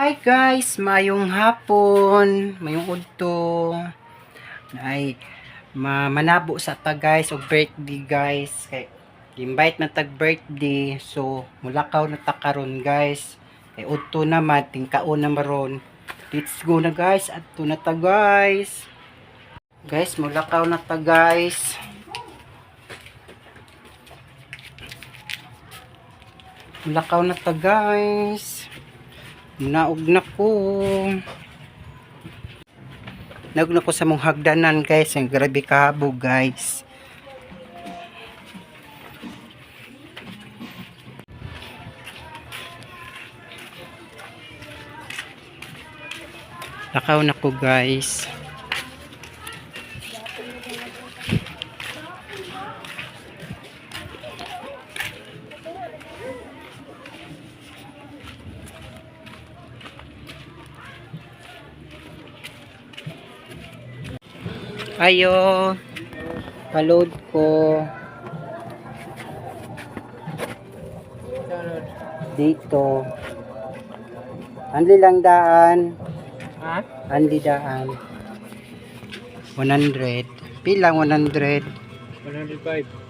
Hi guys, mayong hapon, mayong udto. Ay manabo sa ta guys og birthday guys. Kay invite na tag birthday. So mulakaw na ta karon guys. Kay udto naman tingkaon na maron. Let's go na guys. Adto na ta guys. Guys, mulakaw na ta guys. Mulakaw na ta guys. Naog na ko. Naog na ko sa mong hagdanan guys. Ang grabe kahabo guys. Lakaw na ko guys. Ayo, paload ko dito. Anli lang daan. Ha? Anli daan. 100. Pilang 100. 105.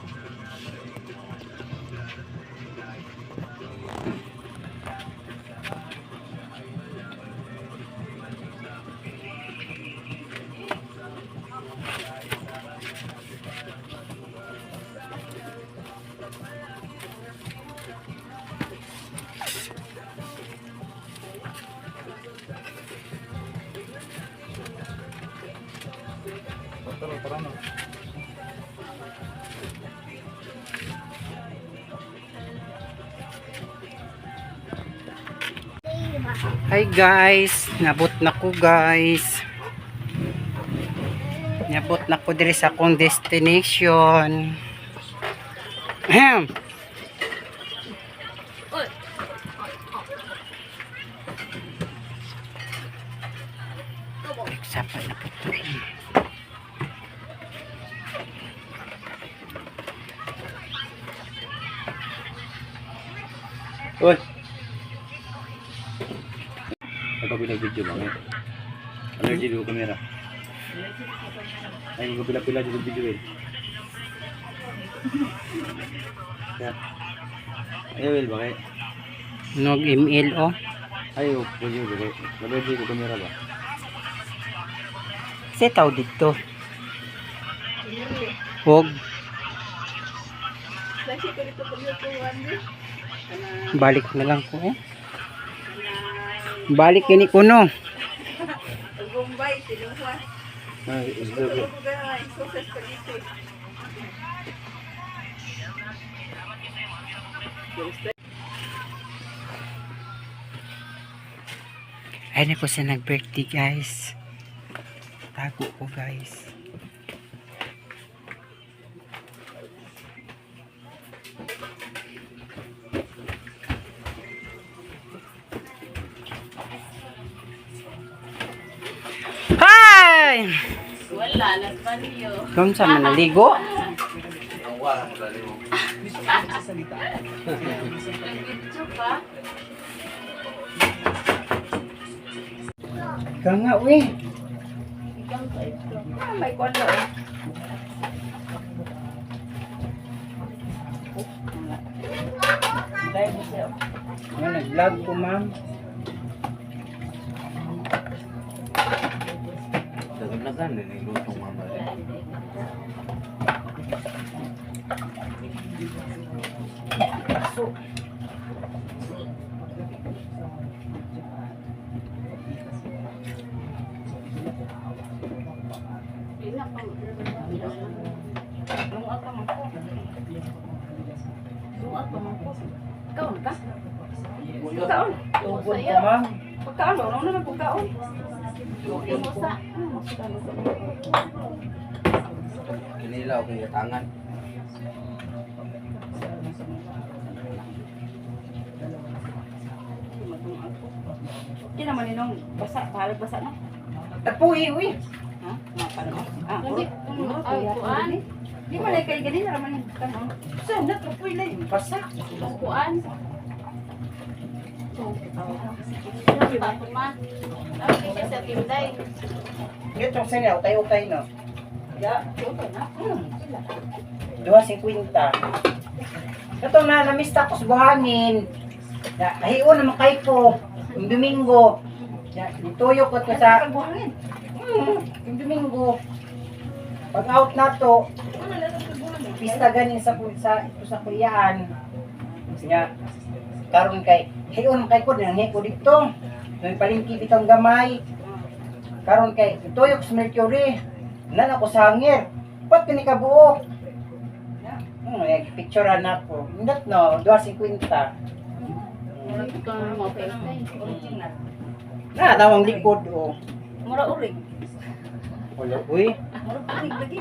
Hi guys, nabot na ko guys. Nabot na ko diri sa akong destination. Ahem. Sapa na po ito. Uy! Ako pinag-video ba? Allergy do kamera. Ay, ko pila-pila dito video eh. Ya. Ayo, Will, bakit? Nog email oh. Ayo, video ba? Allergy do kamera ba? Setaw dito. Huwag. Balik na lang ko eh. Balik ini kuno. Gumbay, sinuha. Ay, isgo. Ayun ako sa nag-birthday guys. Tago ko guys. Hi! Wala, nagpaniyo. Kung sa manaligo? Nag-video pa. Ikaw nga, we. May kwalo eh. Ano, nag-vlog po, ma'am. Dagan-dagan din yung lutong mama. Kaon ka? Kaon? Tugod po, ma'am. Pagkaon, ano naman pagkaon? Musa. Kinilaw kay tangan. Hindi naman ninong basa, pahalag basa na. Tapuhi, uy. Ha? Mga paano? Ah, Ay, kuan. Di man ay kay ganina raman yung kanon. Saan na tapuhi na yung basa? Kuan. Tapos ma. Tapos siya sa tinday. Ito sa niya, utay-utay no. Ya, okay na. 2.50. Ito na, namista ko sa buhangin. Ahiyo naman kay ko. Yung Domingo. Ituyo ko to sa... buhangin. Yung Domingo. Pag out na to, pista ganin sa ito sa kuyaan. Nga, karon kay, ahiyo naman kay ko, nanghi ko dito. May palingki bitang gamay. Karon kay, ituyo ko sa Mercury. Nan ako sa hangir. Ba't pinikabuo? Picturean ako. Hindi no, 2.50. Ikaw na mo okay. Original. Tawang likod o. Mura urig. Wala, uy. Mura urig lagi.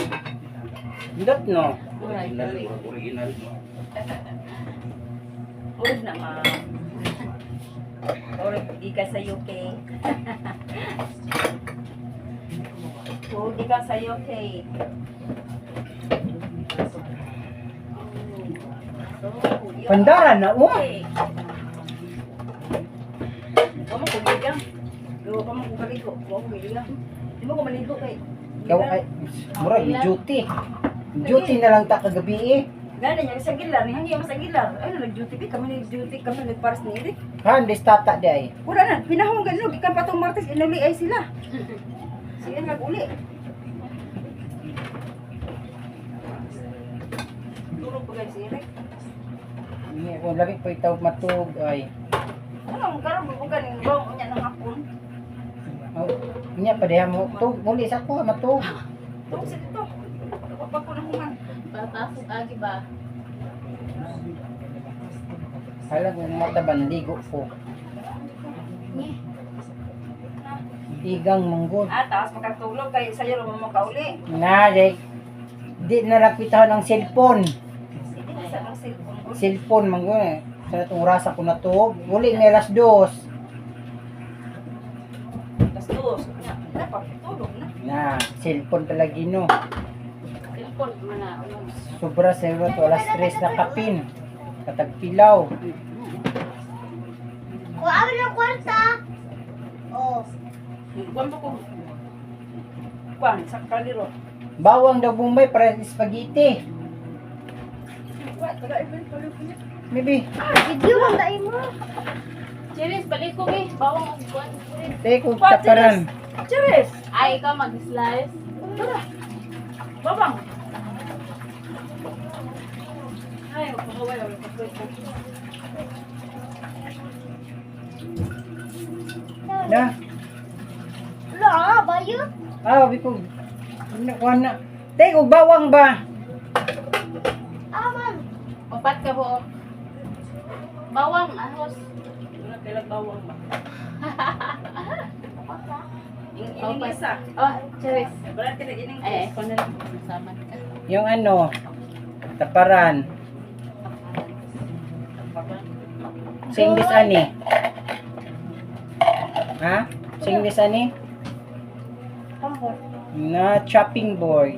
Hindi no. Original. Original. Urig na ma. Urig, di ka sa UK. Di ka sa UK. Pandaran na o. Kamu ko bigang. Yo, kamu ko kaligo. Kamu ko bigang. Di mo ko maligo kay. Ikaw ay, mura, may duty. Duty na lang ta kagabi eh. Gana niya sa gilar, ni hangi sa gilar. Ay nag-duty kami nag-duty kami nagpares ni Eric. Des tata di ay. Wala na, pinahong ganun, ikan pa tong Martes inuli ay sila. Sila nag-uli. Tulog pa guys si Eric. Kung lagi po itaw matug ay. Ano, karon mo ganing bawang niya ng hapon. Oh, niya pa diha mo tug muli sa ko matug. Tulog sa dito. Kapag ko na human. Patasok agi ba? Hala kung mataban ligo ko. Igang manggod. Tapos magkatulog kay sayo ro mo kauli. Na di na rapitahan ang cellphone. Hindi na sa ng cellphone ko. Cellphone manggod eh. Sa itong oras ako na to. Muli may alas 2. Tapos dos. Dapat tulog na. Na, cellphone palagi no. Telepon man na. Sobra sa iyo to alas 3 na kapin. Katagpilaw. Kuha ng kwarta. Oh. Kuwan pa ko. Kuwan, sa kaliro. Bawang daw Bombay para sa spaghetti. Kuwan, taga-ibig kaliro niya. Maybe. Video mo dai mo. Cheers, balik ko eh. Bawang ang buwan. Take ko taparan. Cheers! Ay, ikaw mag-slice. Babang! Ay, magpakaway. Na. Wala, bayo. Sabi ko. Kuha na. Take ko bawang ba? Aman. Opat ka po. Bawang, ahos. Wala kailang bawang ba? Ining Opat. isa. Oh, cheers. Wala ka na ining Eh, ko na lang. Sama ka. Yung ano. Taparan. Sa English ani. Ha? Sa English ani? Kambo. Na chopping board.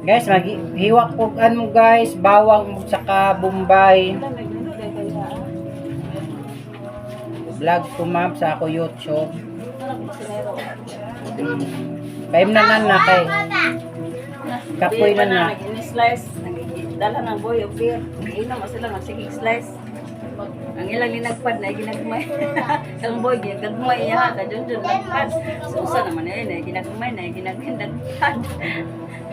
Guys, maghiwa ko ano guys, bawang saka Bombay. Vlog ko ma'am sa ako YouTube. Kaim na kay. Kapoy na na. Nag-slice. Dala ng boy of beer. Inom mo sila nagsigig slice. Ang ilang linagpad na ginagmay. Ang boy ginagmay ya ka dun nagpad. Susa naman eh ginagmay na ginagpad.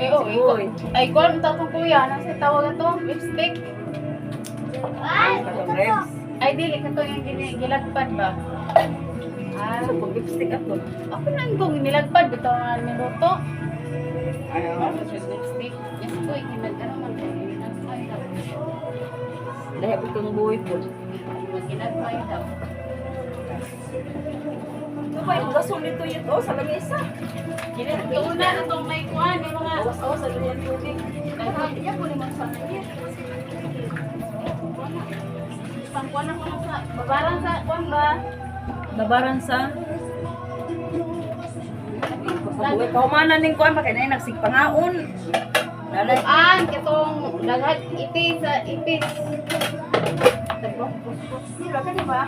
Eh, oh, ikaw. Ay, kung ito ko kuya, nasa tawag ito, lipstick. Ay, dili ka ito yung gilagpad ba? Ah, so pag lipstick ako. Ako na yung nilagpad, ito ang minuto. Ayaw. Lipstick. Yes, ko, ikinagano man. Dahil po itong buhay po. Ginagmay daw. Ito ba yung gasol nito yun? Oh, sa lamesa. Una na itong may kuhan, yung mga... Oh, sa lamesa tubig. Iya po naman sa niya. Pangkuhan ako na sa... Babaran sa kuhan ba? Babaran sa... Pagbuhay, kaumanan ning kuhan, makina yung nagsigpangaon. Lalay. Katong daghat ipis sa ipis. Sila ka di ba?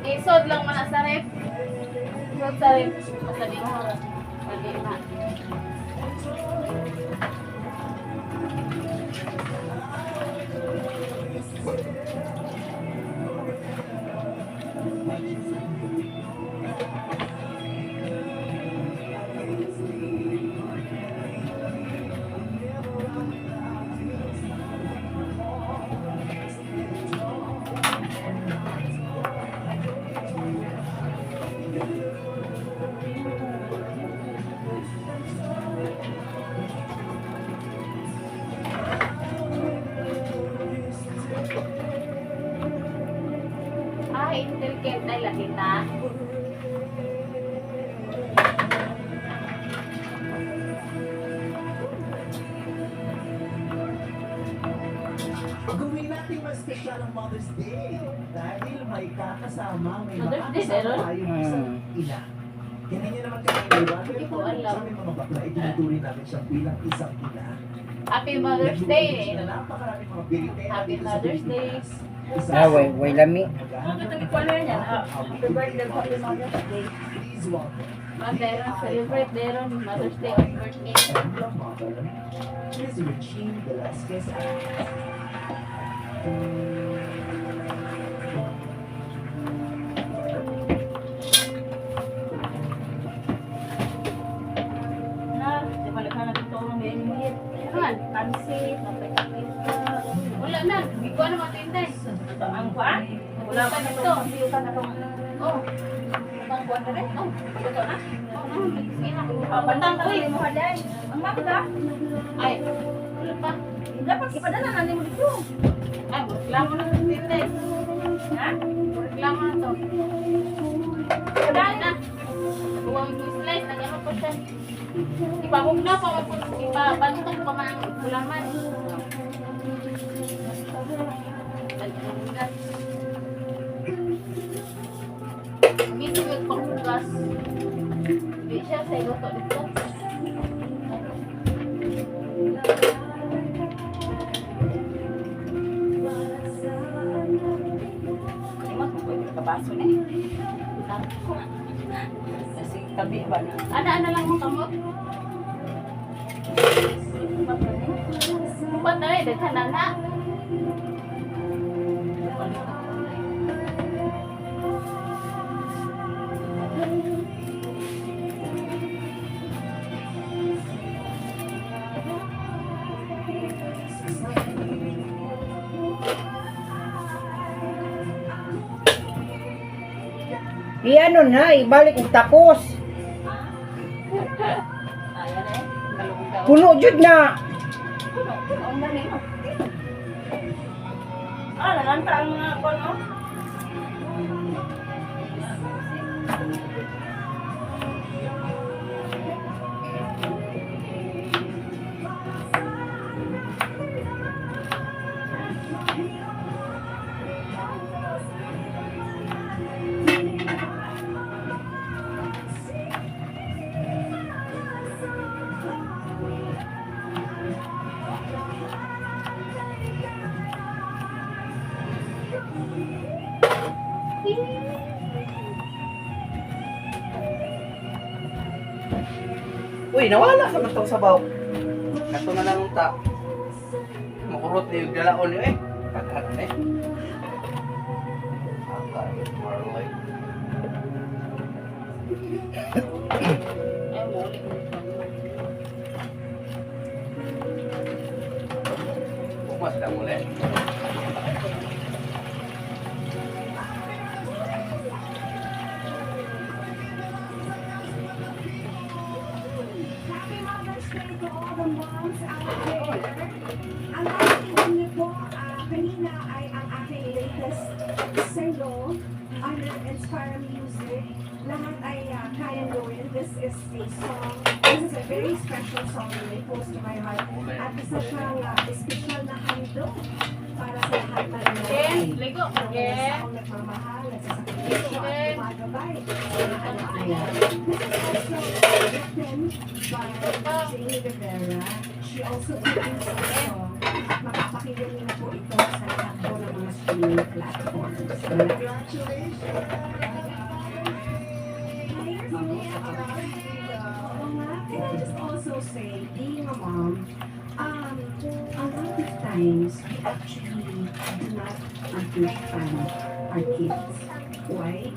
Isod lang man sa rep. Isod sa rep. Masabi mo. Pwede na. Intelligent na lakita. Gawin natin mas special ang Mother's Day dahil may kakasama, may Mother's Day, makakasama meron? tayong isang ina. Hindi naman kami iwan. Hindi ko alam. Sa aming mga bakla, itinutuloy namin siya bilang isang ina. Happy Mother's Day. Napakaraming mga bilitera Happy dito sa Mother's Day. Pilipinas. Isa Ah, way lami. Bakit ang ikuan na yan? Happy birthday, happy Mother's Day. Please welcome Magdayron, celebrate Dayron, Mother's Day on birthday. and love mother, Ms. Regine Velasquez. Na, di ba naghanap ito ng benefit? Saan? Pansit, napay-kapit ka. Wala na, hindi ko na matintay. Ito ang kuan? Wala ka na ito. Hindi ka na itong Oh, ang kuan na rin. Oh, ito na. sige na. Pantang ko mo haday. Ang magda. Ay, wala pa. Dapat ipadala na mo dito. Ay, reklamo na sa tintay. Ha? Reklamo na to. Wala na. Huwag mo slice, nag-ano pa siya. Ipahog na pa, ipabantong pa man ang gulaman. Medyo magpanghugas. Hindi siya sa iluto dito. Imas mo pwede kabaso na eh. Kasi tabi ba na? Ana lang mo kamot. Ba't na rin, daghan na na. Ano na, ibalik og tapos. Ayan eh. Malungkot ka. Puno jud na. Ang galing. Nalanta ang mga kuan oh. Uy, nawala sa matong sabaw. Kato na lang ta. Makurot ni yung dalaon niyo eh. Pagkat eh. Marloy. Ay, muli. Bumas na muli. Ang aking niyo po kanina ay ang aking latest this song. This is a very special song and may close to my heart. At isa siyang special na handog para sa lahat na rin. Again, ligo. Again. Ang nagmamahal, nagsasakripisyo at gumagabay sa mga anak nila. This is also written by Jenny Rivera. She also produced the song. At makapakinggan niyo na po ito sa lahat po ng mga streaming platforms. Can I just also say, being a mom, a lot of times we actually do not understand our kids. Why?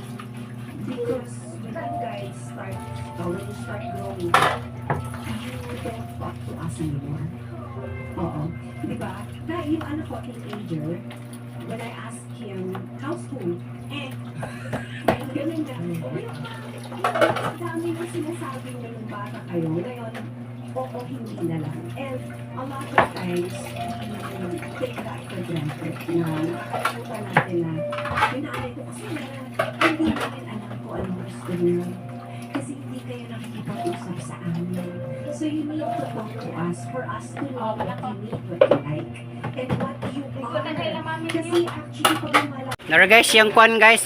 Because when you guys start, when you start growing up, you don't talk to us anymore. Oo. Diba? Na yung anak ko, teenager, when I ask him, how's school? Ganun lang. Ang dami na sinasabi niya nung bata kayo. Ngayon, oo, hindi na lang. And a lot of times, we take that for granted na nakakalimutan natin na pinaalay ko kasi na hindi namin alam kung anong gusto niyo. Kasi hindi kayo nakikipag-usap sa amin. So you need to talk to us for us to know what you need, what you like, and what you are. Kasi actually, pag lumala Nara guys, yung kwan guys,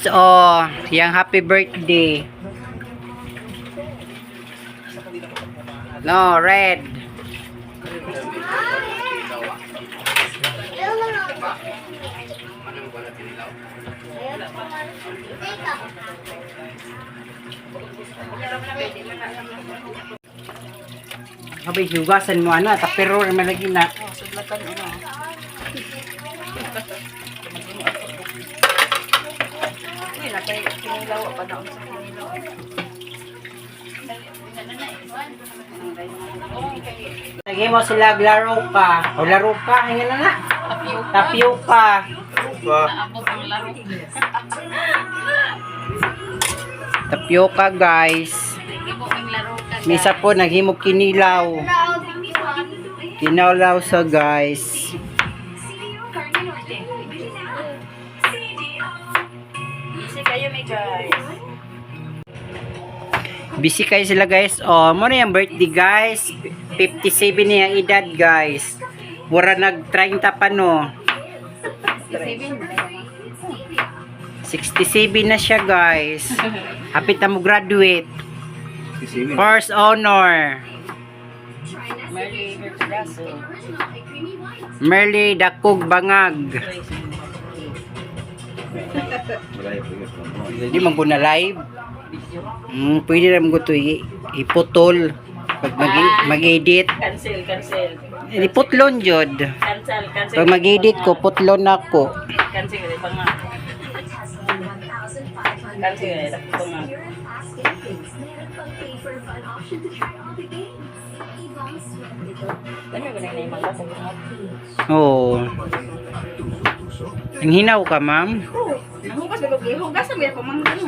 yung happy birthday. No, red. Habay, hugasan mo ana, tapero naman lagi na. Sudlatan ano. Uy, nakay kinilaw pa na sa kinilaw. Lagi mo sila laro pa. O laro pa, hingin na na. Tapioca. Naabot ang laro. Tapioca guys. Ibo ang laro ka. Misa po naghimog kinilaw. Kinilaw sa guys. Easy kayo may guys. Busy kayo sila guys. Mo na yung birthday guys. 57 niya edad guys. Mura nag 30 pa no. 67 na siya guys. Hapit na mo graduate. First honor. Merly Bertugaso. Merly Dakog Bangag. Hindi man ko na live. Pwede naman ko ito iputol. Pag mag-edit. Cancel. Iputlon jod. Cancel. Pag mag-edit ko, putlon ako. Cancel ulit pa nga. Cancel ulit pa nga. Dami ko na yung mga sa mga. Oo. Ang hinaw ka, ma'am? Nahugas na lugi. Hugas na ko mga ano.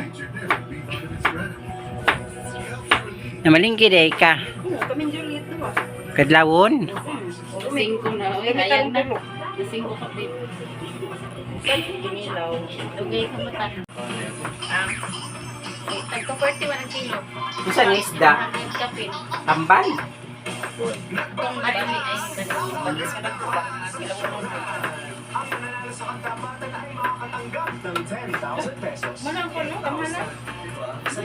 Namalingki day ka. Kami Juliet to ah. Kadlawon? Singko na. Uy, ayan na. Singko ka, babe. Ginilaw. Lugay ka mata. Tagko 41 ang kilo. Isa nga isda. Ang kapit. Tambal. Kung marami ay Pagkis ka na po ba? Manang ko no? Kamana?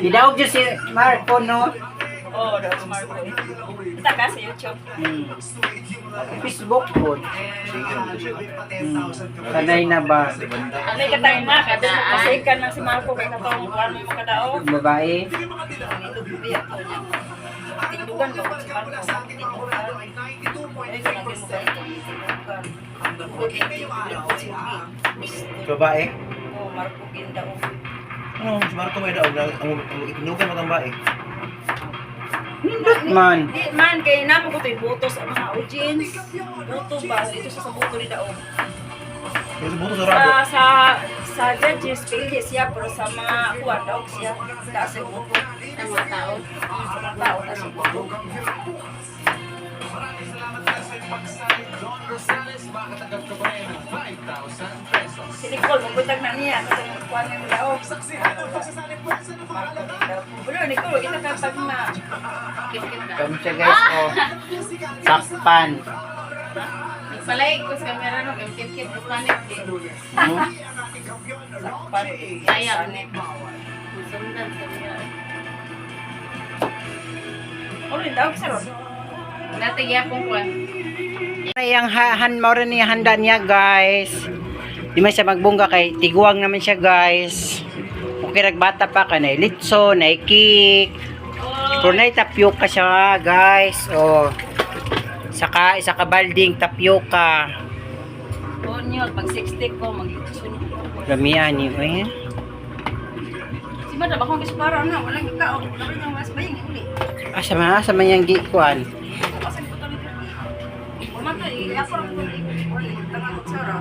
Idaog dyan si Marco, no? Oo, daw si Marco. Kita ka sa YouTube. Facebook po. Sanay na ba? Alay ka tayo na. Kada kasi ka na si Marco kay katong kuwan mo makadaog. Babae? Tindugan ko si Marco. Tindugan. Ay, sa natin mo kayo. Babae? Oo, Marco Gindaog. Ano, si Marco may daog. Ang itinugan mo tambae. Man. Di man, kaya naman ko ito iboto sa mga audience. Boto ba? Ito sa boto ni Daog. Pero buto sa rado. Sa judges, pili siya, pero sa mga kuwan, Daog siya. Taas ang boto. ng mga tao. Sa mga tao, taas ang boto. Maraming salamat sa pagsali. Don Rosales, makatagal ka pa rin ng 5,000 pesos. Si Nicole, magbutag na niya. Kasi magkuhan ng lao. Pero Nicole, ito ka pag na. Kit-kit na. Kamu siya guys, oh. Sakpan. Nagpalay ko sa camera no, kaya kit-kit ko planet din. Hmm? Sayang net. Sundan sa niya. Ulit, daw sa ron. Dati gyapon ko. Yung mo rin yung handa niya guys. Di man siya magbungga kay tiguang naman siya guys. Okay, nagbata pa ka na litso, na cake. Pero na tapioca siya guys. Oh. Saka isa ka balding tapioca. Onion, pag 60 ko, mag-sunod ko. Lamian niyo eh. Si Madam, ako ang para na. Walang ikaw. Wala rin mas bayang uli. Asa man yung gikuan. Kasi ko talaga. Umata, ako lang ito. Wala, tangang kutsara.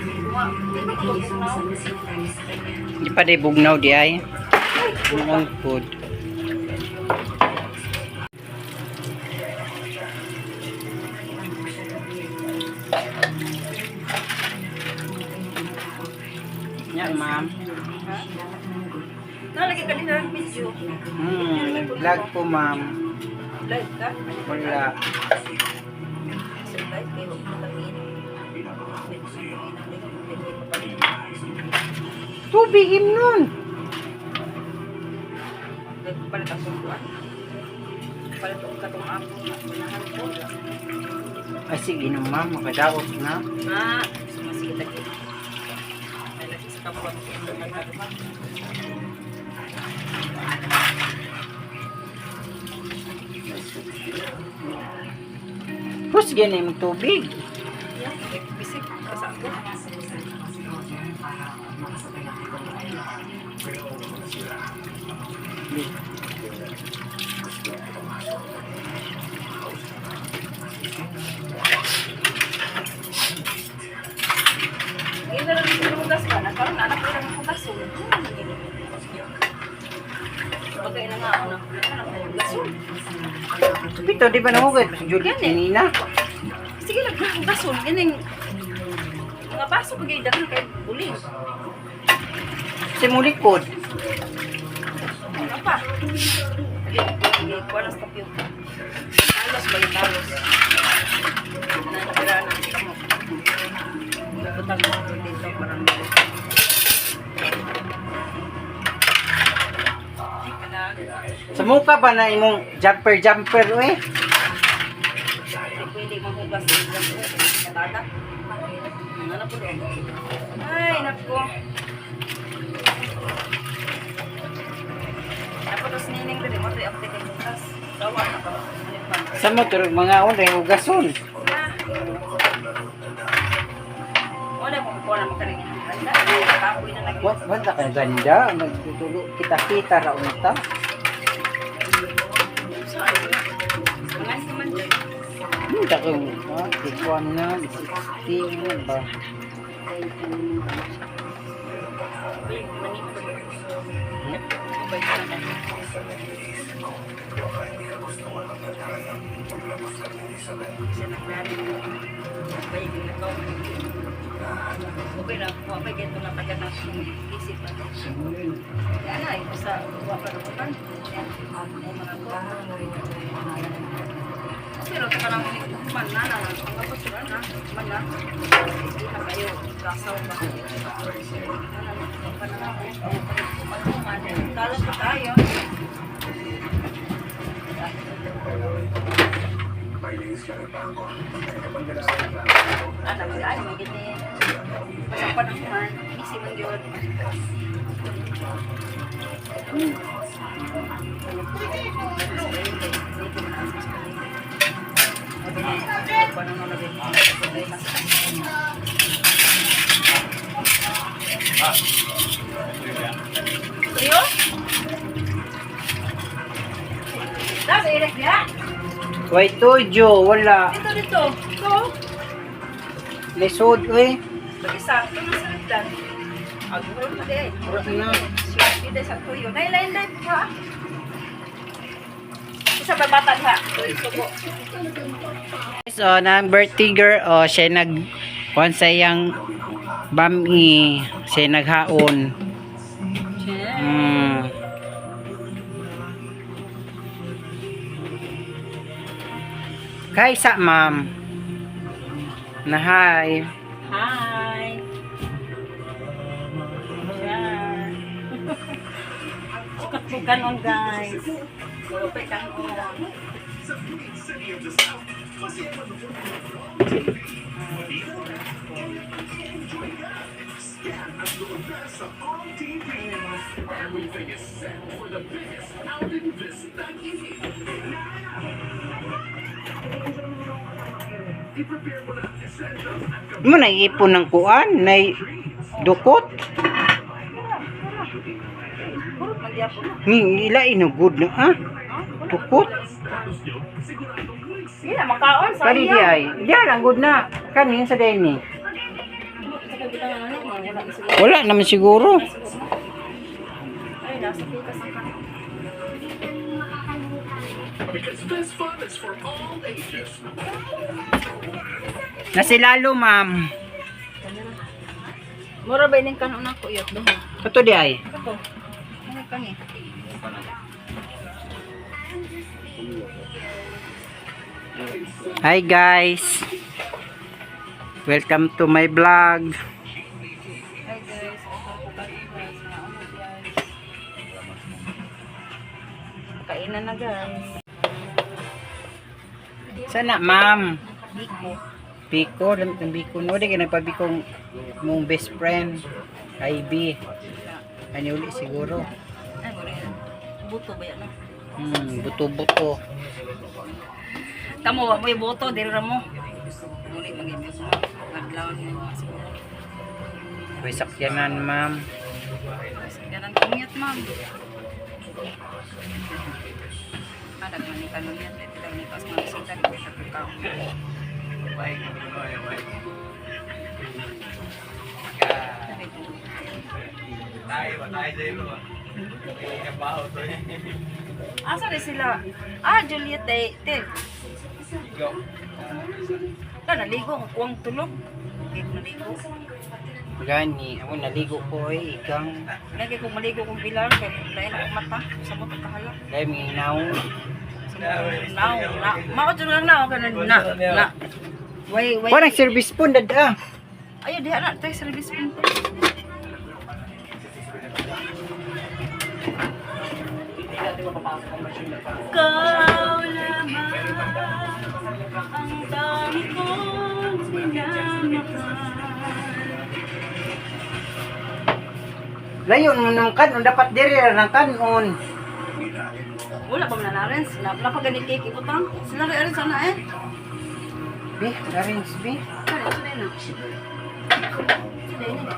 Di ba ko bugnaw? Di pa day bugnaw di ay. Bugnaw food. Yan ma'am. Nalagay ka din ng video. Nag-vlog po ma'am. Live ka? Wala. Sa live kayo. Tubigim nun. Palit ang sumpuan. Palit ang katong ako. Unahan ko. Ay sige no ma'am, makadaot na. Sumasikit lagi. May lagi sa kapot. Pus ganyan yung tubig. Bisik. Kasaan ko. Hindi na lang yung lugas ka. Nagkaroon na anak ko lang ang kaso. Bagay na nga ako na. Anak ko yung gaso. Pito, di ba nahugat? Judith, kanina. Sige lang, ang gasol. Ganing. Mga baso pag yung dakan kay buling. Si mulikod. Ano pa? Hindi, kuwalas tapyo. Talos ba yung talos? Nakakira na si kamo. Nagputang ko dito parang Sa mukha ba na imong jumper eh? pwede mahugas ng gampo. Katada. Ano po doon? Ay, naku. Tapos nining rin, mo ito update yung bukas. Gawa na pa. Sa motor mga unay hugason. Wala mo ko na makaringin. Handa, kapoy na lagi. Wala ka ganda, nagtutulo kita ra unta. Saan? Mga naman dyan. Hindi ka ikuan na, tingin ba? Okay lang, may ganito na taga na isip na. Yan na, basta wapa na ko kan. Pero ito ka lang man na, ang kapasuran na, man na. Hindi na kayo, kasaw ba? Kalas pa tayo. Ano, ay, magiging pasapan ako man, busy man yun. Iyo? Nasa irek niya? Wait to, Jo, wala. Dito. Ito. Lisod, eh. Isa. Ito na sa rindan. Aguro na di. Wala na. Hindi sa tuyo. Nailain ha? Isa ba bata ha? Tuyo ko. So, number tiger, siya Kung sa iyang bami, siya naghaon. Mm. Kaysa, ma'am. Na hi. Hi. Yan. Kanon guys. Lupit kanon. Mo naipon ng kuan, nay dukot. Puro magyapon. Ila inugod na ah. Dukot. Hindi na makaon sa Kani di ay. Diyan ang good na. Kani sa deni. Wala naman siguro. Ay, nasa pikas ang kanon. Nasilalo, ma'am. Mura ba ining kanon ako iyot doon? Kato di ay. Ito. Ano kani? Hi guys. Welcome to my vlog. Hi guys. Kainan na guys. Sana, ma'am. Biko. Biko, ng Biko. No, di ka nagpabikong mong best friend. IB. Ano uli siguro. Ay, mura yan. Buto ba yan? No? Buto-buto. Kamu, may buto, diri ra mo. Muli mag-ibig mo. Naglawan mo mga siguro. May sakyanan, ma'am. Ganang kumiyat, ma'am. Adag man ni kanon yan. Dito daw ni pas mga sita. Dito sa kukaw. Asa rin sila? Ah, Juliet, te. Naligo, kuwang tulog. Hindi ko naligo. Gani, ako naligo ko eh. Ikang, Lagi kong maligo kong pilar, kaya dahil ako mata. Sa mo kahala. dahil may inaw. Mao dyan lang na, okay na. Wait. Parang service po, dada. Ayo, diha na, tayo service po. Ikaw lamang ang dami kong minamahal. Layon mo ng kanon, dapat diri ng kanon. Wala pa mananarin, napagani cake ibutang. Sila rin sana eh. Be, arrange be. Kaya, sila na. Sila na.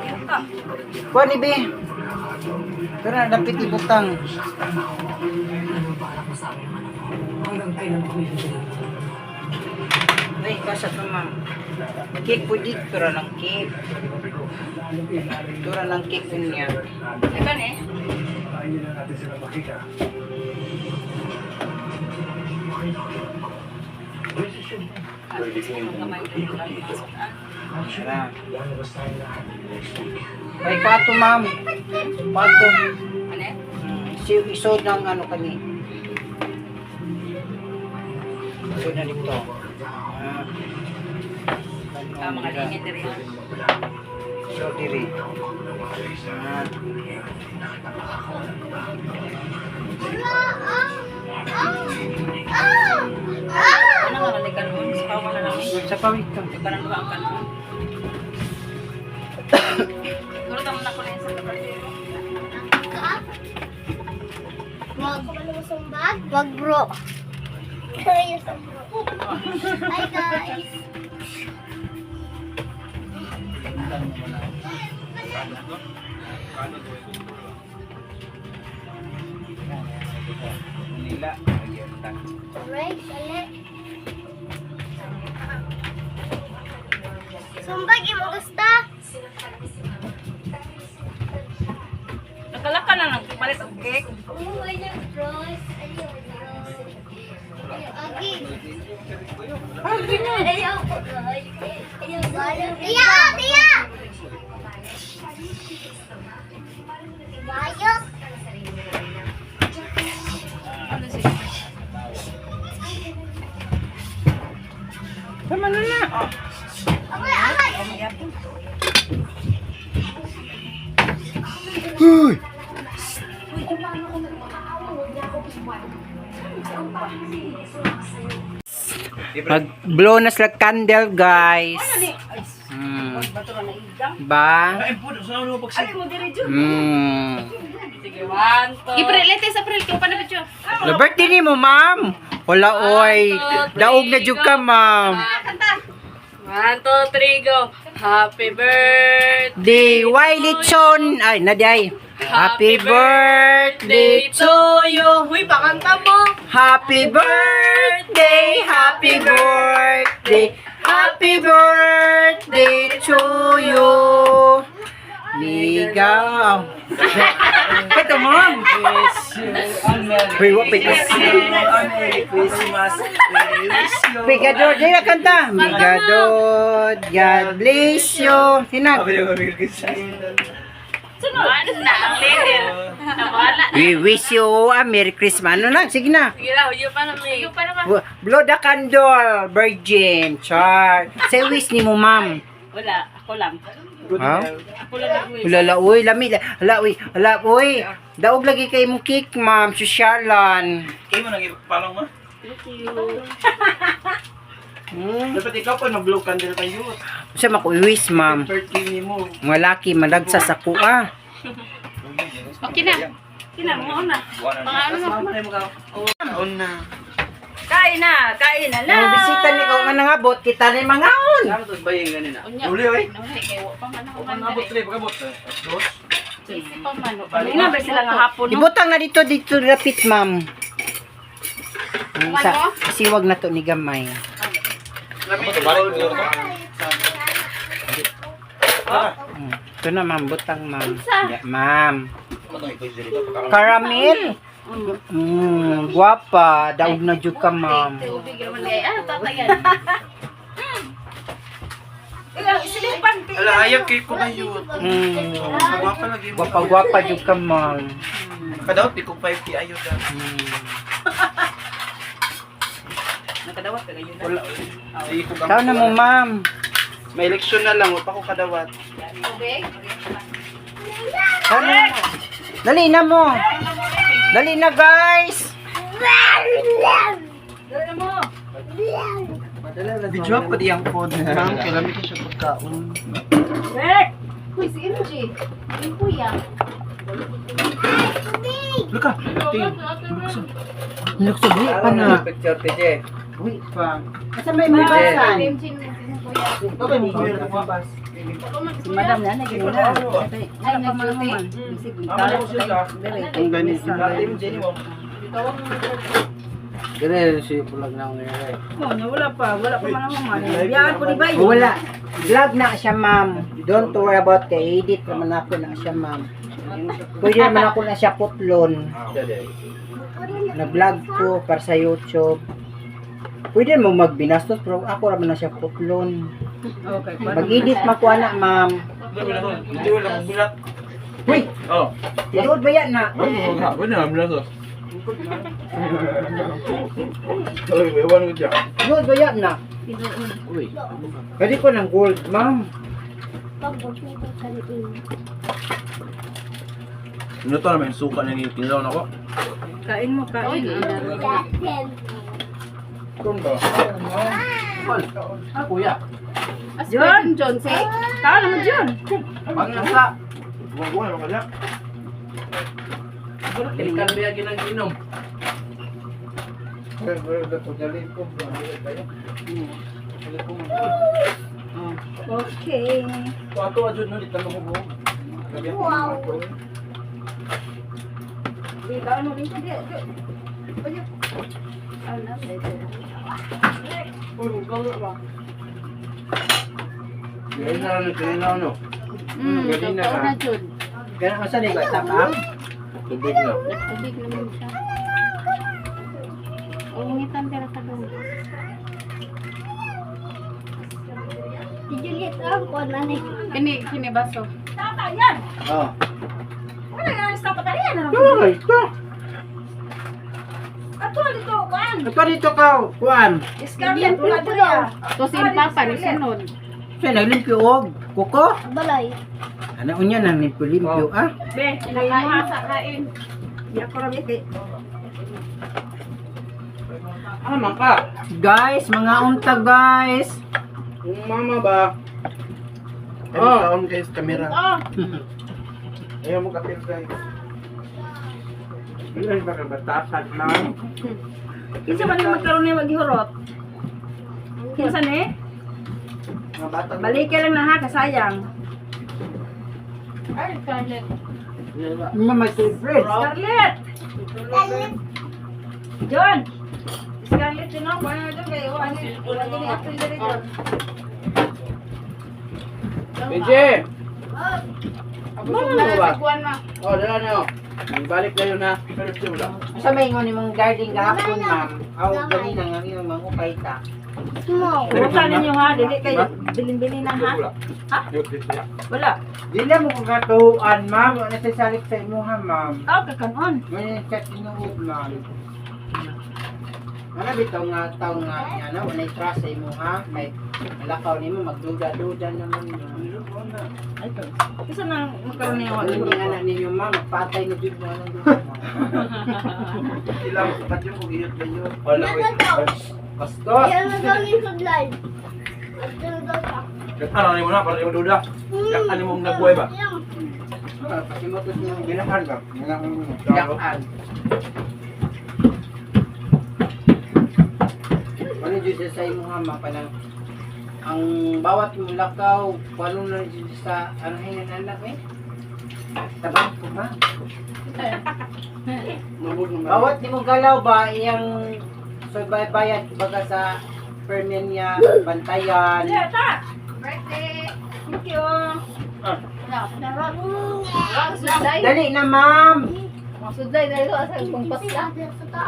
Ayun ka. Kuha ni be. Ito na, dapat ibutang. Ay, kasa ito, ma'am. Cake po dito, tura ng cake. Tura ng cake po niya. Teka na eh. Tara. Ay, pato, ma'am. Pato. Ano eh? Isod ng ano kani. Isod na dito. Mga lingit na rin. Isod diri. Ano nga nalay kanon? Sa kawan na namin. Sa pawit ka. Ibarang ba ang kanon? Siguro tamo na ko rin sa kapatid. Wag bro. Hi guys. Nila. Right, ulit. Sumbag yung gusto. Nagkalaka na lang. Maris ang cake. Oh, I know bros. Agi. Ayaw ko, guys. Tiya! Tiya! Bayok! Tama na na. Amoy, amoy! Uy! Mag-blow na sila candle, guys. Bato na igang. Ba? Ay, po, saan mo pagsi? Ay mo diri jud. Sige, 1, 2. April, letes April, kung paano picture? The birthday ni mo, ma'am. Wala, oy. Daog na jud ka, ma'am. 1, 2, 3, go. Happy birthday. Di, why lechon? Ay, naday. Happy birthday to you. Huy, pakanta mo. Happy birthday, happy birthday, happy birthday to you. Ligaw. Ito, ma'am. Uy, wapit. Merry Christmas. Pigador, di na kanta. Pigador, God bless you. Sinag. Merry Christmas. Ano na, ang letter. Nawala. We wish you a Merry Christmas. Ano na? Sige na. Sige na, huyo pa na may. Yung para Blow the candle, virgin. Char. Say wish ni mo, ma'am. Wala, ako lang. Ha? Ako lang nag-wish. Ulala, uy, lami. Hala, uy. Daog lagi kay mo cake, ma'am. Sosyalan. Kayo mo nang ipapalong mo? Thank you. Dapat ikaw pa mag-blow candle kayo. Sa maku-wish, ma'am. Birthday ni mo. Mga laki, madagsa sa kuha. Okay na. Kinang mo na. Mga ano mo. Sama na mo ka. On na. Kain na na. Ang bisita ni ko nga nangabot, kita ni mangaon. Sama to bayin ganina. Unya. Uli oy. Nawala, kaya wa pa man ako Pag man. abot tre, pag abot. Dos. Isip pa man. Kanina ba sila nga hapon no? Ibutang na dito rapit, ma'am. Ang Ano? Sa siwag na to ni gamay. Ito na, ma'am. Butang, ma'am. Yeah, ma'am. Caramel. Guwapa. Daog na jud ka, ma'am. Tubig naman kay tatayan. Silipan. Ala ayak kay ko kayo. Gwapa lagi mo. Guwapa jud ka, ma'am. Kadaot di ko 5K ayo da. Nakadawat ka ngayon. Wala. Di ko Tao na mo, ma'am. May eleksyon na lang, wala pa ko kadawat. Tubig. Tao na mo. Dali na mo. Dali na, guys. Dali mo. Video pa di ang phone. Ma'am, kailangan ko siya pagkaon. Bek. Uy, si MJ. Yung kuya. Luka, ting. Nagsabi pa na. Picture tije. Uy, pa. Asa may mabasan? MJ yung kuya. Babay mo ko bas. Si madam na naging na. Ay, nagmamaman. Bisig. Amo ko sila. Ang ganito. Dati mo Jenny mo. Dire si pulag na ngayon. Oh, wala pa man ang maman. Biyaan ko ni Bay. Wala. Vlog na siya, ma'am. Don't worry about kay edit naman ako na siya, ma'am. Pwede naman ako na siya putlon. Na-vlog ko para sa YouTube. Pwede mo magbinastos pero ako naman na siya putlon. Okay. Mag-edit makuha na, ma'am. Hindi wala bulat. Uy! Oh. Tinuod ba yan na? Wala bulat. Oy, ewan ko diyan. Tinuod ba yan na? Uy. Pwede ko ng gold, ma'am. Ano to naman suka na ni tinlaw nako. Kain mo, kain. Kun ba? Ah, kuya. John, Kain naman John. Pang nasa. Buwa na kaya. Ikan biya ginang inom. Okay. Ato adun no ditalo ko buo. Wow. Kain mo din siya. Kaya na no. Totoo na, Jud. Ganun ka sa ligo, tapa? Tubig na. Nagtubig naman siya. Umungitan pero sa doon. Si Juliet ang kuwan ni. Kini baso. Tata yan. Oh. Ano nga sa patarian na Ay, ito. Ato dito kan. Ito dito ka, kuan. Scarlett wala dito. To si Papa ni sunod. Siya naglimpyo og kuko. Balay. Ano unya nang limpyo ah. Be, Nakain kinakain sa kain. Ya ko ra kay. Ano man ka? Guys, mga unta guys. Yung mama ba? Ay, Oh. taon guys, camera. Oh, Ayaw mo kapil guys. Ay, baka batasan na. Kinsa man yung magkaroon ni maghurot? Kinsa ni? Mga bata. Balik lang na ha kasayang. ay Scarlett. Mama favorite. Scarlett. John. Scarlett din ako. Ano doon kayo? Wala din yung apple dito. BJ! Mama Ano ba? na kuan na. Oh, dala na oh. Balik na yun ha. Pero siya wala. Sa may ngon imong garden gahapon, ma'am. Aw gani nang ang imong mga upay ta. Small. Pumunta ninyo ha. Dili kayo. Bilin-bilin na ha. Ha? Wala. Dili mo ko katuan, ma'am. Ano sa salik sa imo ha, ma'am. Oh, kakanon. May chat inuog, ma'am. Ano bitaw nga taw nga ano, wala trust sa imo ha. Kay malakaw nimo magduda-duda naman. Ay, isa na magkaroon niyo. Ano yung anak ninyo, ma'am? Magpatay na dito mo anong duda. Sila, sapat yung kugiyot na yun. Wala, Bastos! Yan na gawin sa live. At tinagod ka. Ano mo na, para yung duda. Yakan mo nagbuhay ba? Pasimutos mo yung ginahan ba? Yakan. Ano dito sa imo ha, panang ang bawat mong lakaw, paano na dito sa anahin ng anak eh? Tabang ko ba? Bawat di mo galaw ba, iyang bayad baga sa permen niya, bantayan. Ta. Birthday. Thank you. Dali na, ma'am! Masudlay dahil sa kung pasla.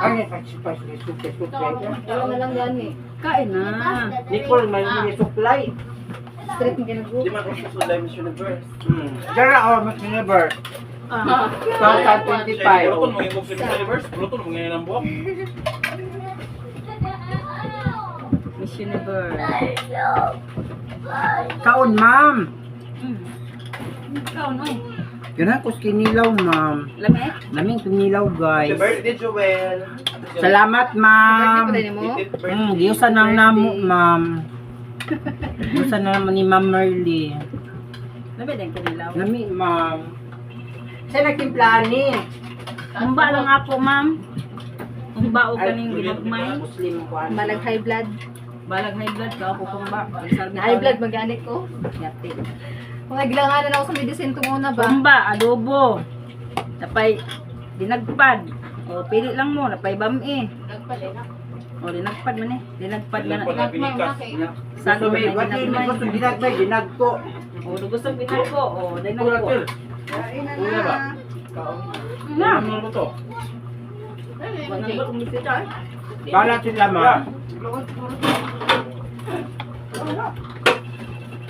Ay, pagsipag, suke. Wala na lang gani. Kain na. Nicole, may mini supply. Straight ng ginagawa. Di man ko sa Sulay Miss Universe. Jara, Miss Universe. Ah. 2025. Bulutun mo yung Miss Universe. Bulutun mo ngayon ang buhok. Miss Universe. Kaon, ma'am. Ikaw no. Yun na, kus kinilaw, ma'am. Lami? Naming kinilaw, Happy guys. birthday, Joel. Salamat, ma'am. Birthday mo? Diyosan ang namo, ma'am. Diyosan na naman ni Ma'am Merly. Lami din kanilaw. Nami, ma'am. Saan nagtimplahan ni? Umba lang ako, ma'am. Umba o kaning ginagmay. Muslim ko. Balag high blood. Balag high blood ka ako kumba. Na high blood magani ko. Yati. Mga gilanganan ako sa medicine tunguna ba? Kumba, adobo. Tapay dinagpad. O pili lang mo, napay bami. O dinagpad man eh. Dinagpad man. Saan mo na dinagmay? Ginagmay, ginagko. O gusto pinag ko. O dinagko. Una ba? Na. Ano mo to? Wala ba kumisita eh? Bala sila, ma'am.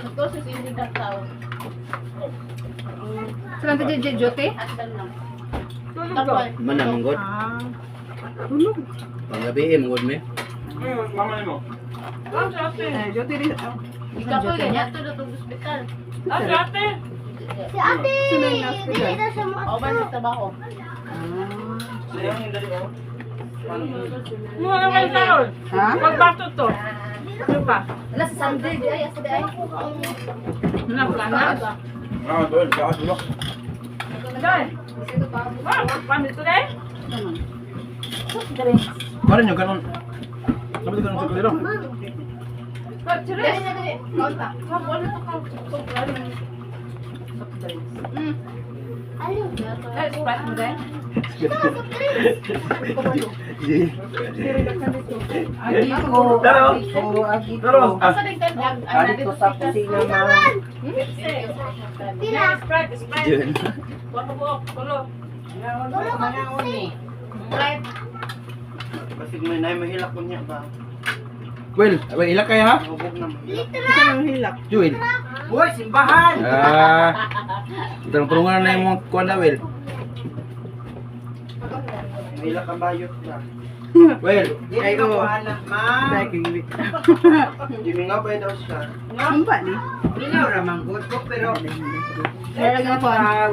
Ito sa sindi ng tao. Saan ka dyan, Jote? Tulog ko. Manamanggot. Ah. Panggabi manggot me. Mama mo. Ah, ate. Jote rin. Ikaw po ganyan to na itong hospital. Ah, ate. Si ate. Dili na siya O ba sa trabaho? Sayang yung dali oh. Mga naman sarol. Ha? Pagbato to. Ano pa? Wala sa Sunday di ay asa di ay. Napakana. Ah, doon. Saka sulok. Dahil. Paano ito dahil? Paano nyo ganun? Sabi ko ganun sa kuliro. Dali na dali. Konta. Wala to ka. Ano? Eh, Sprite mo dahil? Agi ko. Pero, Agi ko. Pero, Sa dagdag Agi ko sa kusina, ma'am. Pila. Sprite. Wala ko buhok. Kulo. Kasi may mahilak ko niya ba? Well, ilak kayo ha? Hubog na. Juwin. Uy, simbahan! Tulungan na yung mga kuwan na, Will. Mahilak ang bayot na. Well, Di ay ko anak, ma'am. Jimmy nga ba daw siya? Ilaw ramang good ko, pero...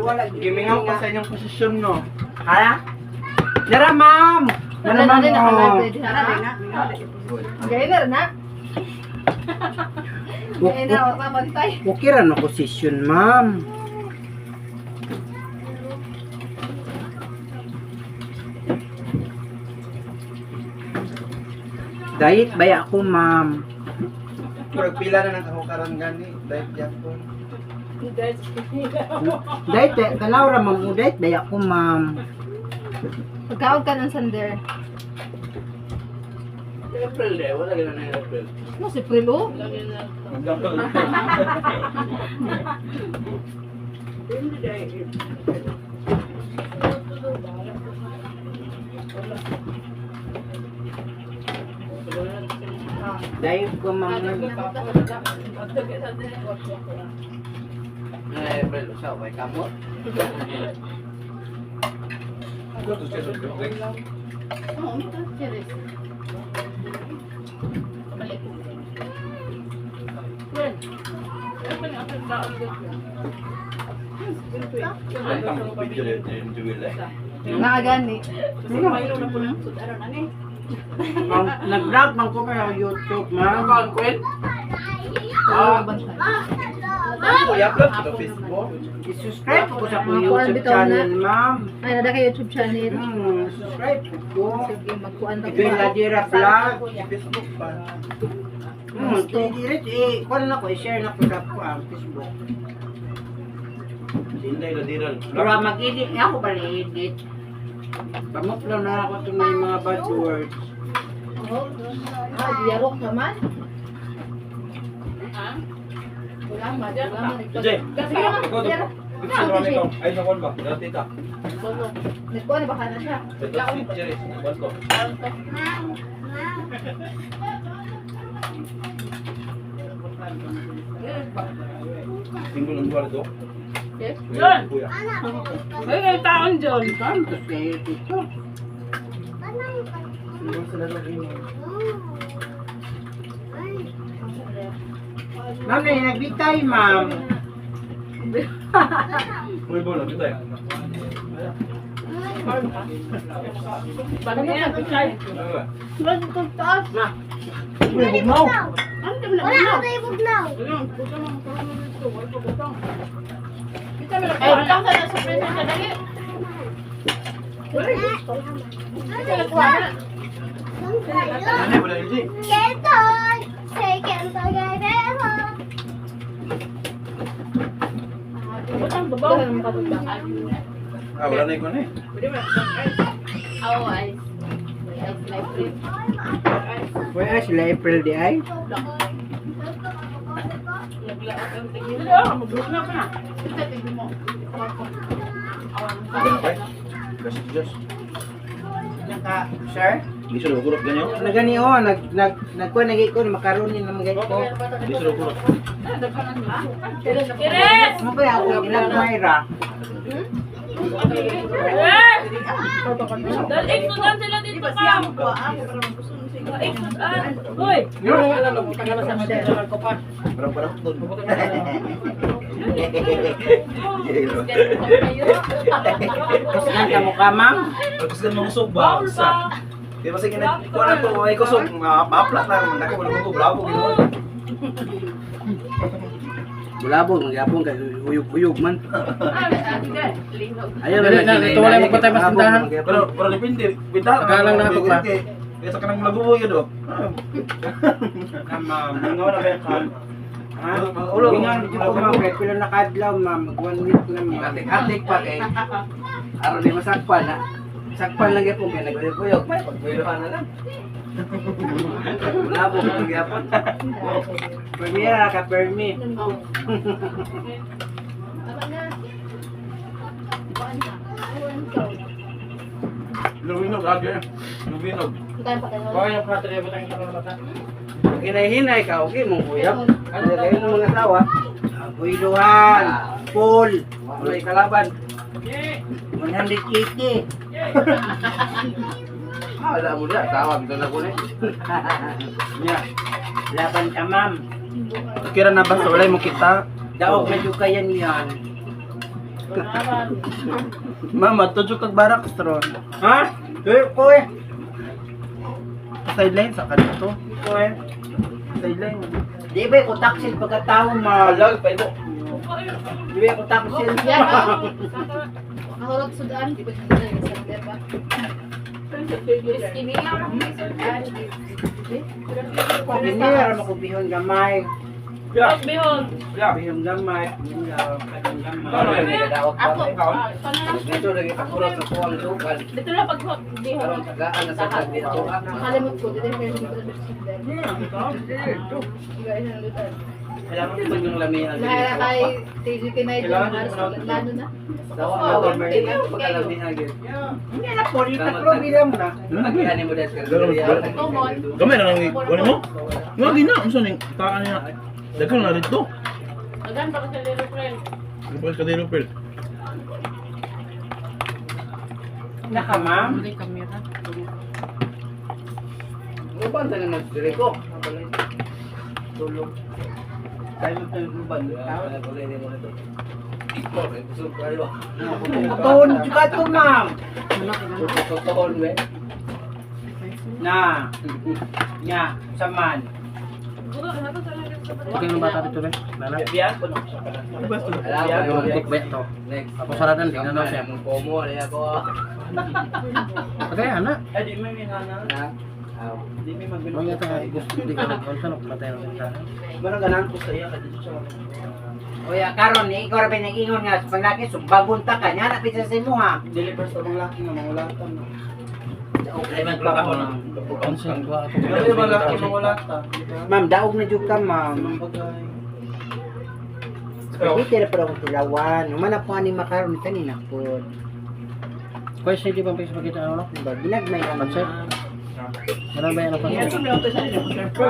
Wala. Jimmy nga pa sa inyong posisyon no. Hala? Dara, ma'am! Dara, ma'am. Ukira na posisyon, ma'am. Diet baya ako, ma'am. Pero pila na nakahukaran gani. Dahil Japon. Diet, tanaw ra, ma'am. Diet baya ako, ma'am. Pagkawag ka ng sander. April eh. Wala gano'n na April. Ano si Prilo? Diet ko, ma'am. April. Usaw. May kamot. Nakagani. Nag-vlog man ko kayo YouTube, ma'am. Ang kwent? I-upload sa Facebook. I-subscribe ko sa akong Mga kuwan YouTube bitaw na. channel, ma'am. Ay, nada ka YouTube channel. Subscribe ko. Sige, magkuhan ka Ibig Ladira Vlog. Facebook pa. Direct, kuha na ko, i-share na ko sa ko ang Facebook. Hindi na diral. Pero mag-edit nga ako ba na-edit? Pamuplo na ako ito na yung mga bad words. Diyarok naman. Wala man. Jay, ikaw to. Picture naman ikaw. Ay, nakuan ba? Dati ta. Nagkuhan na baka na siya. Ito si Cheris. Nakuan ko. Tingko ng duwala to. Yes. Kuya. Kuya. Ay, taon dyan. Tantos kayo dito. Hindi sila nag-inom. Ma'am, nagbitay, ma'am. Uy, bola, kita eh. Paano yan? Pichay. Uy, bugnaw. Wala ako tayo bugnaw. Ay, lang ka na sa presyo sa dali. Ito nagkuhan na. Ano wala LG? Kenton! Say Kenton Guerrero! Butang babaw. Wala na ikon eh. Oo, ay. Ice life trip. Uy, sila April di ay. Mag-group na ka na. Ito, tignan mo. Kasi Diyos. Sir? Hindi siya nagkurot ganyan. Nagani o, nagkuha nagay ko, makaroni na magay ko. Hindi siya nagkurot. Kiris! Ano ba ako, ilang Mayra? Dahil iksudan sila dito ka. Iksudan. Uy! Parang doon. Kusgan ka mo ka, ma'am? Tapos ka mangusog ba? Sa. Di ba sige na, kung ano to, ay kusog, ma-upload na, naka wala ko to, bravo, ginawa. Bulabog, magyapon ka, uyog-uyog man. Ayaw Dali na, ito wala yung magpatay mas tindahan. Pero depende, bita. Pagkalang na ako pa. Kaya sa kanang lagubo yun, oh. Ma'am, nga wala ba yung kan? Ha? Ulo. Nga, dito ko ma'am, kahit pila nakadlaw, ma'am, mag 1 week na ma'am. Atik-atik pa kay. Aron di masakpan ha. Sakpan lang yapon kay naguyog-uyog. May pagbuyohan na lang. Bulabog ang gyapon. Permira ka, permi. Tama na. Kuhaan ka. Binog, lagi. Binog. Magkano pa kayo? Bakit yung patria ba tayong bata? Hinay-hinay ka, okay mong kuya. Ano kayo ng mga asawa? Builuhan, Paul, wala kalaban. 180. Alam mo dia, tawag doon ako na. Yeah. Laban ka, ma'am. Kira na ba sa walay mo kita? Daog na yung kayan yan. Mama, tujuk kag barak stron. Ha? Kuya. Sideline sa kanito. Kuya. Sideline. Di ba ko taksil pagkatao malag pa ito? Di ba ko taksil? Yan ah. Mahulog sudan. Di ba ito na yung sander ba? Skinny lang. May sudan. Hindi na makubihon gamay. Ya. Bihon. Bihon gamay. Kadang Ano yan, gamay. Ako. Ikaw? Dito lagi kapulat sa kuwang sukan. Dito lang pag bihon. Karon tagaan na sa dito. Nakalimot ko. Dito yung pwede dito sudan. Kailangan ko yung lamihan. Dahil kay TJ Kinay Kailangan dyan. ko na- Lalo na. Dawa na pagkalamihan gyud. Hindi na po dito pro bilang na. Pagkani mo des Common. Gamay na lang kunin mo. Nga gina, unsa ning taan niya. Dagan na dito. Agan pa ka sa little friend. Kapag ka dito per. Naka ma'am. Uban ta na nagdire ko. Tulog. Tayo magtulog Tuhon juga to ma'am. Tuhon we. Na. Nya, saman. Okay ng bata dito rin. Lala. Biyan ko no sa kanan. Yung cookbet to. Next. Ako saratan, tingnan daw siya. Mong pomo niya ko. Okay, ana. Ay di may minana. Na. Aw. Di may Mga magbinok. yata gusto di ka nag-onsa no matay ng bata. Manang ganan ko sa iya kadto sa. Oya karon ni ikaw ra ba nag-ingon nga sa paglaki sumbagon ta ka nya na pizza sa imo ha. Deliver sa mga laki nga mangulatan. Okay man pa ako. Consent ko ako. Dili ba laki mangulatan? Ma'am, daog na jud ka ma'am. Mga bagay. Pwede na pa ako tilawan. Umana po ani makaron kanina po. Question di ba pa kita ano? Ba ginagmay ka man sir. Wala ba yan ang Yan pansin? sa mga sa inyo. Sir,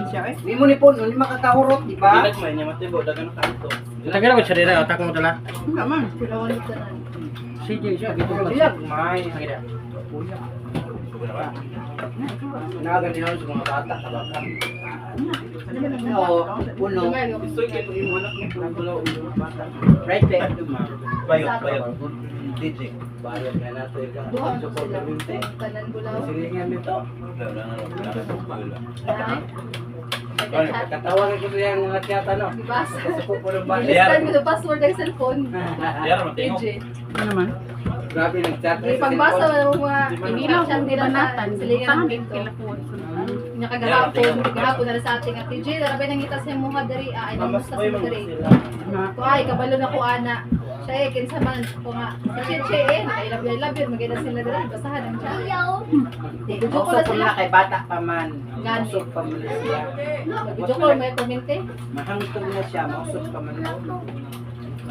siya eh. Di mo ni po, ni makakahurot, di ba? Ginagmay niya matibo dagan ka ito. Tagal ba siya rin otak mo dala? Nga man. CJ, spaghetti ko lang. Ginagmay. Sige. Nagan niya sa mga bata kabaka. Oo, puno. Gusto ko yung anak mo puno yung bata. Right back to ma. Bayot. DJ. Bayot na nato ikaw. Buhan Gusto ko sila. gawinte. Tanan bulaw. Sige nga nito. Ay. Katawagan ko siya ng mga tiyata no. Dibasa. Gusto ko po ng bata. Ilistan mo yung password ng cellphone. TJ. Ano naman? Grabe nag-chat Di pagbasa mo yung mga Inilaw caption ko nila sa banatan. silingan ng Pangit pinto. kila po. Nya kagahapon na rin sa ating at TJ, narabay nangita sa mga dari, ay namusta sa mga dari. Ko ay, kabalo na ko ana. Siya eh, kinsa man ko nga. Kasi siya eh, I love you, maganda sila dari, basahan ang siya. Video ko Usok na ko sila. na kay bata pa man. Gani. Usok pa man siya. Video ko, may komente. Mahangtog na siya, mausok pa man.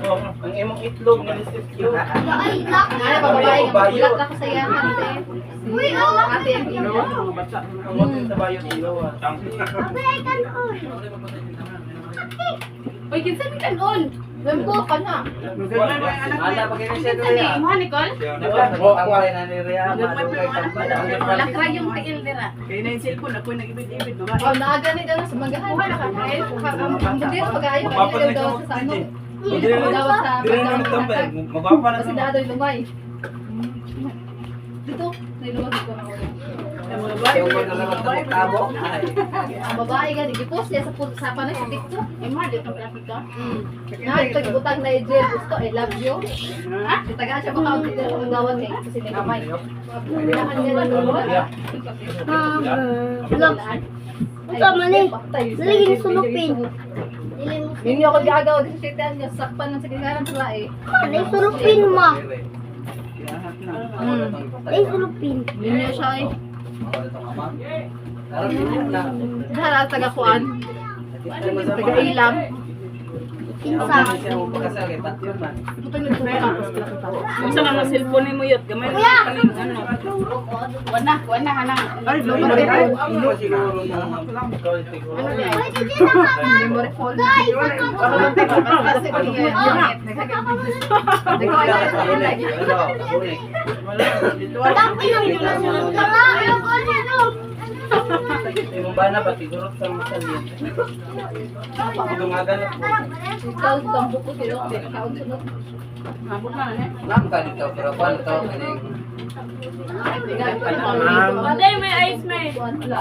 Ang imong itlog nga lisip yun. Ay, lock. Ano pa babae nga, magulat na ko sa iya, ate. Uy, oh, Ate, ang ino. Ang mga sa bayo ilaw. Abay, kanon. Uy, kinsa ni kanon? Wembo ka na. Ala pa kini siya Ano doon. mo, Nicole? Ako ay naniriya. Lakra yung tiil nila. Oh, naaga ni daw sa magahan. Ang budiro pag-ayo, kanina daw sa ano. Dawat sa pagkakas. Magpapa na Kasi dadoy lumay. Dito, nailumag ko na ulit. Ang babae gani, gipost niya sa panay sa TikTok. Dito graphic ka. Nagtagutang na i-jail gusto, I love you. Taga siya baka ang gawad niya kasi ni kamay. Kailangan niya ng lumuha. Ito, mali. Dali, sulupin. Hindi ako gagawad kasi siya niya sakpan ng sigaran sa lae. Ano yung sulupin mo? Ano yung sulupin? Hindi siya ay. Dahil taga kuan. Taga ilam. Kinsa. Pagkasal kay Patyon man. Kung saan ang cellphone mo yun, gamay mo kaning ano. Wala ka nang. Ay, siguro mo. Ikaw siguro. Memory phone. Kasi ko yung Yung bana ba siguro sa masalin. Dumagan ako. ikaw ang buko sila. Ikaw ang sunod. Mabot na eh. Lang ka dito pero kung ito kining Ay, Paday may ice may. wala.